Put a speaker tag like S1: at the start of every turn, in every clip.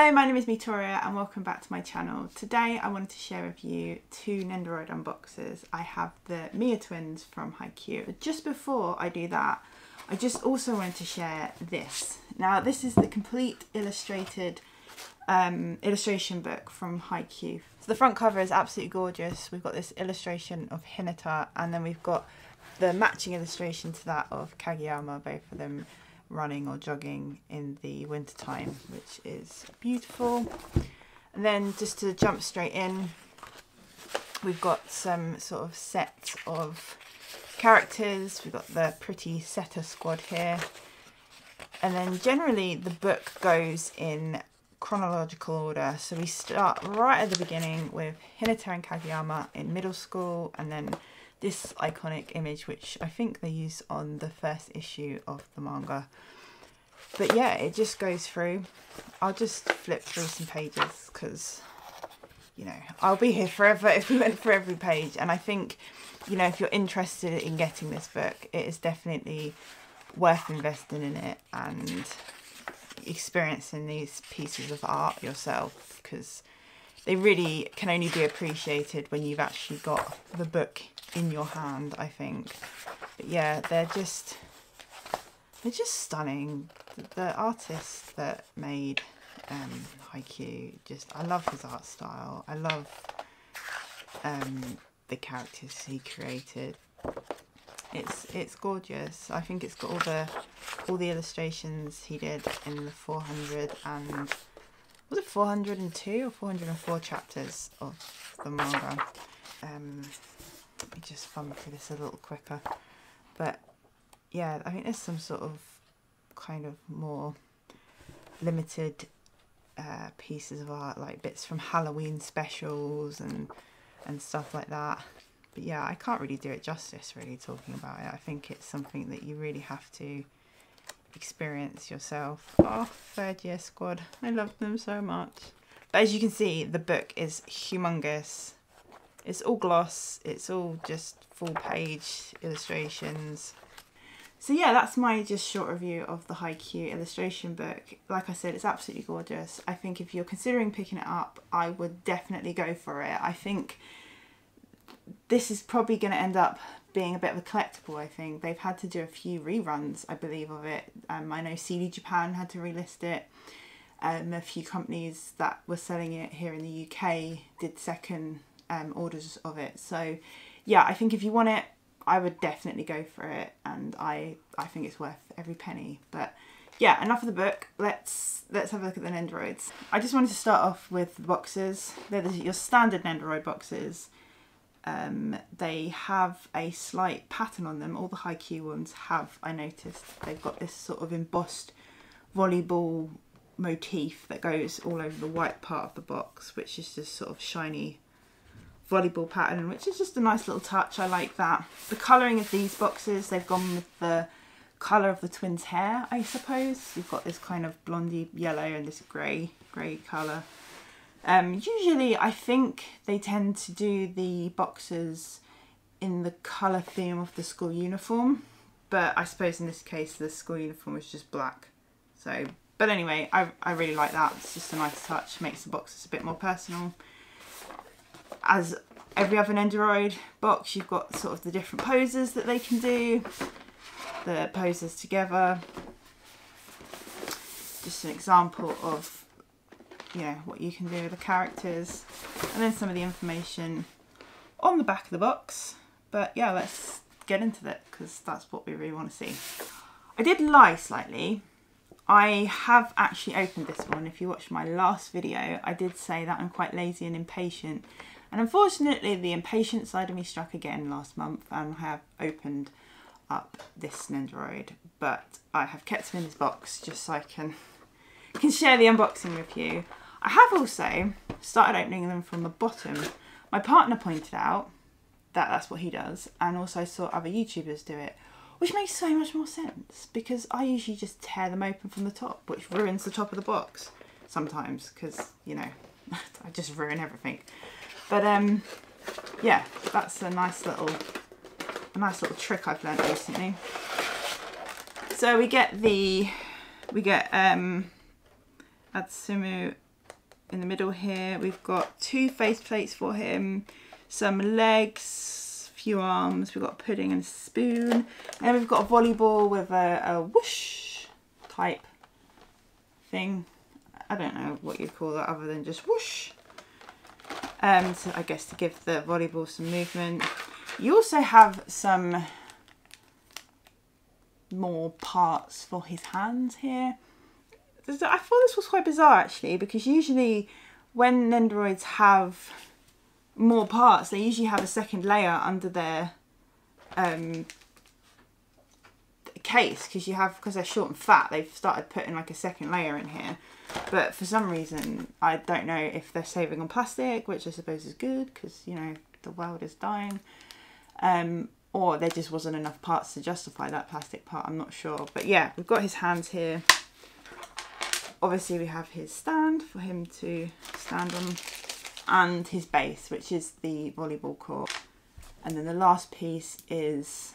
S1: Hello, my name is Mitoria and welcome back to my channel. Today I wanted to share with you two Nendoroid unboxes. I have the Mia twins from Haikyuu. But just before I do that, I just also wanted to share this. Now this is the complete illustrated illustration book from Haikyuu. So the front cover is absolutely gorgeous. We've got this illustration of Hinata and then we've got the matching illustration to that of Kageyama, both of them running or jogging in the winter time, which is beautiful. And then just to jump straight in, we've got some sort of set of characters. We've got the pretty Setter squad here, and then generally the book goes in chronological order. So we start right at the beginning with Hinata and Kageyama in middle school, and then this iconic image, which I think they use on the first issue of the manga. But yeah, it just goes through. I'll just flip through some pages because, you know, I'll be here forever if we went for every page. And I think, you know, if you're interested in getting this book, it is definitely worth investing in it and experiencing these pieces of art yourself, because they really can only be appreciated when you've actually got the book in your hand, I think. But yeah, they're just stunning. The artist that made Haikyuu, I love his art style. I love the characters he created. It's gorgeous. I think it's got all the illustrations he did in the 400 and was it 402 or 404 chapters of the manga. Let me just thumb through this a little quicker. But yeah, I think there's some sort of kind of more limited pieces of art, like bits from Halloween specials and stuff like that. But yeah, I can't really do it justice really talking about it. I think it's something that you really have to experience yourself. Oh, third year squad. I love them so much. But as you can see, the book is humongous. It's all gloss. It's all just full page illustrations. So yeah, that's my just short review of the Haikyuu illustration book. Like I said, it's absolutely gorgeous. I think if you're considering picking it up, I would definitely go for it. I think this is probably going to end up being a bit of a collectible. I think they've had to do a few reruns, I believe, of it. I know CD Japan had to relist it. A few companies that were selling it here in the UK did second orders of it. So yeah, I think if you want it, I would definitely go for it, and I think it's worth every penny. But yeah, enough of the book. Let's have a look at the Nendoroids. I just wanted to start off with the boxes. They're your standard Nendoroid boxes. They have a slight pattern on them. All the Haikyuu ones have, I noticed. They've got this sort of embossed volleyball motif that goes all over the white part of the box, which is just sort of shiny volleyball pattern, which is just a nice little touch. I like that. The colouring of these boxes, they've gone with the colour of the twins' hair, I suppose. You've got this kind of blondie yellow and this grey colour. Usually I think they tend to do the boxes in the colour theme of the school uniform, but I suppose in this case the school uniform is just black. So, but anyway, I really like that. It's just a nice touch, makes the boxes a bit more personal. As every other Nendoroid box, you've got sort of the different poses that they can do, the poses together. Just an example of, you know, what you can do with the characters, and then some of the information on the back of the box. But yeah, let's get into it because that's what we really want to see. I did lie slightly. I have actually opened this one. If you watched my last video, I did say that I'm quite lazy and impatient, and unfortunately the impatient side of me struck again last month and I have opened up this Nendoroid, but I have kept him in this box just so I can share the unboxing with you. I have also started opening them from the bottom. My partner pointed out that that's what he does, and also saw other YouTubers do it, which makes so much more sense because I usually just tear them open from the top, which ruins the top of the box sometimes because, you know, I just ruin everything. But yeah, that's a nice little trick I've learned recently. So we get Atsumu in the middle here. We've got 2 face plates for him, some legs, a few arms. We've got a pudding and a spoon. And we've got a volleyball with a whoosh type thing. I don't know what you'd call that other than just whoosh. So I guess to give the volleyball some movement. You also have some more parts for his hands here. I thought this was quite bizarre actually, because usually when Nendoroids have more parts, they usually have a second layer under their case, because they're short and fat, they've started putting like a second layer in here. But for some reason, I don't know if they're saving on plastic, which I suppose is good because, you know, the world is dying, or there just wasn't enough parts to justify that plastic part. I'm not sure. But yeah, we've got his hands here. Obviously we have his stand for him to stand on, and his base, which is the volleyball court. And then the last piece is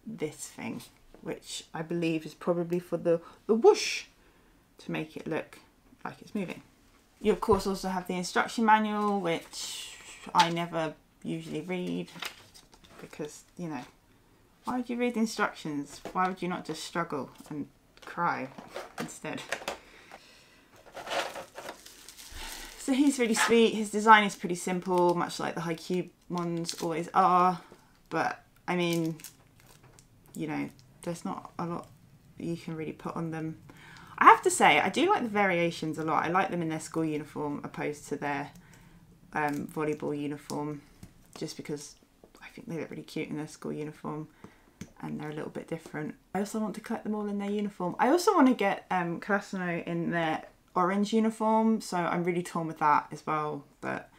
S1: this thing, which I believe is probably for the whoosh, to make it look like it's moving. You of course also have the instruction manual, which I never usually read because, you know, why would you read the instructions? Why would you not just struggle and cry instead? So he's really sweet. His design is pretty simple, much like the Haikyuu ones always are. But I mean, you know, there's not a lot you can really put on them. I have to say, I do like the variations a lot. I like them in their school uniform opposed to their volleyball uniform, just because I think they look really cute in their school uniform and they're a little bit different. I also want to collect them all in their uniform. I also want to get Karasuno in their orange uniform, so I'm really torn with that as well. But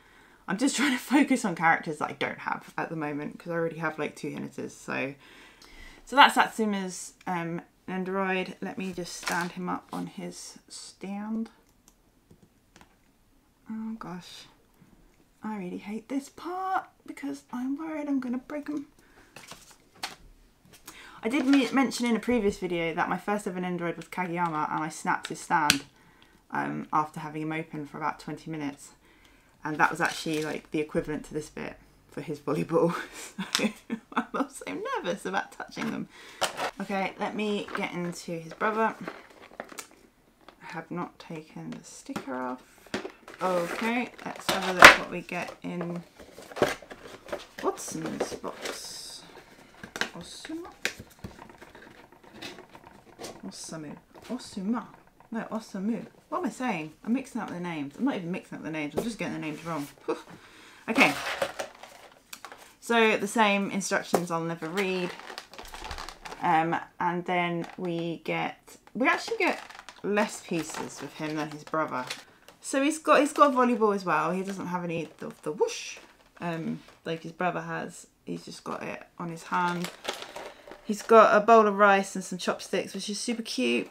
S1: I'm just trying to focus on characters that I don't have at the moment because I already have like 2 Hinaters. So that's Satsuma's Nendoroid. Let me just stand him up on his stand. Oh gosh, I really hate this part because I'm worried I'm going to break him. I did mention in a previous video that my first ever Nendoroid was Kageyama, and I snapped his stand after having him open for about 20 minutes. And that was actually like the equivalent to this bit for his volleyball. So I'm also nervous about touching them. Okay, let me get into his brother. I have not taken the sticker off. Okay, let's have a look what we get in Watson's box. Osuma? Osamu. Osuma. No, Osamu. What am I saying? I'm mixing up the names. I'm not even mixing up the names. I'm just getting the names wrong. Okay. So the same instructions I'll never read. And then we actually get less pieces with him than his brother. So he's got a volleyball as well. He doesn't have any of the whoosh like his brother has. He's just got it on his hand. He's got a bowl of rice and some chopsticks, which is super cute.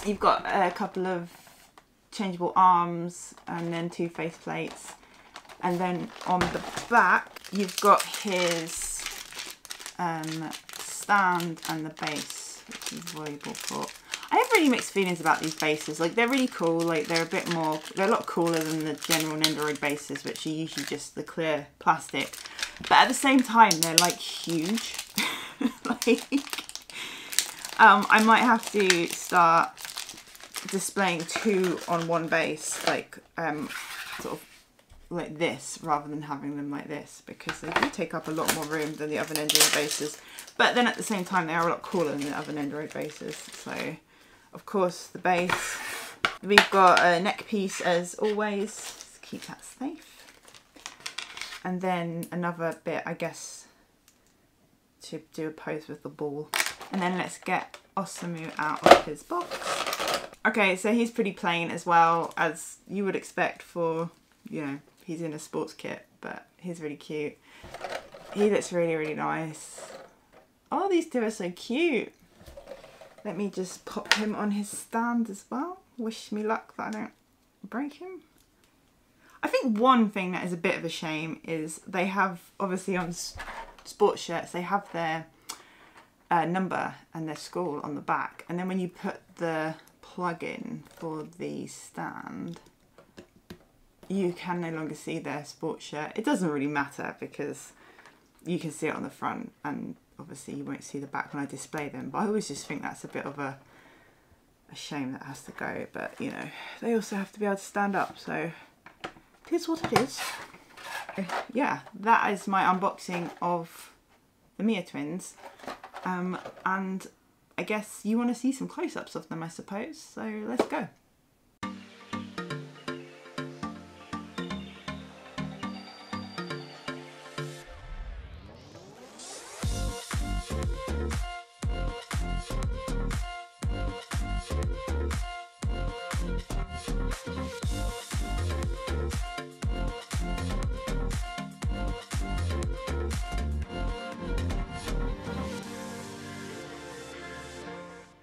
S1: You've got a couple of changeable arms and then 2 face plates. And then on the back, you've got his stand and the base, which is volleyball court. I have really mixed feelings about these bases. Like, they're really cool. Like, they're a lot cooler than the general Nendoroid bases, which are usually just the clear plastic. But at the same time, they're like huge. Like, I might have to start displaying 2 on one base, like sort of like this, rather than having them like this, because they do take up a lot more room than the other Nendoroid bases. But then at the same time, they are a lot cooler than the other Nendoroid bases. So, of course, the base. We've got a neck piece as always, to keep that safe. And then another bit, I guess, to do a pose with the ball. And then let's get Osamu out of his box. Okay, so he's pretty plain as well, as you would expect for, you know, he's in a sports kit, but he's really cute. He looks really, really nice. Oh, these 2 are so cute. Let me just pop him on his stand as well. Wish me luck that I don't break him. I think one thing that is a bit of a shame is they have, obviously on sports shirts, they have their number and their school on the back. And then when you put the plug in for the stand, you can no longer see their sports shirt. It doesn't really matter because you can see it on the front, and obviously you won't see the back when I display them, but I always just think that's a bit of a shame that has to go. But you know, they also have to be able to stand up, so it is what it is. Yeah, that is my unboxing of the Mia twins, and I guess you want to see some close-ups of them, I suppose, so let's go.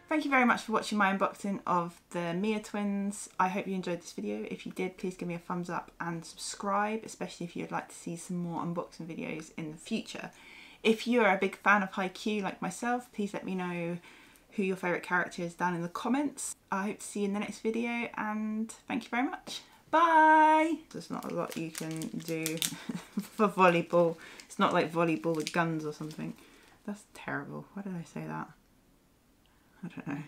S1: Thank you very much for watching my unboxing of the Mia twins. I hope you enjoyed this video. If you did, please give me a thumbs up and subscribe, especially if you'd like to see some more unboxing videos in the future. If you're a big fan of Haikyuu like myself, please let me know who your favourite character is down in the comments. I hope to see you in the next video, and thank you very much. Bye! There's not a lot you can do for volleyball. It's not like volleyball with guns or something. That's terrible. Why did I say that? I don't know.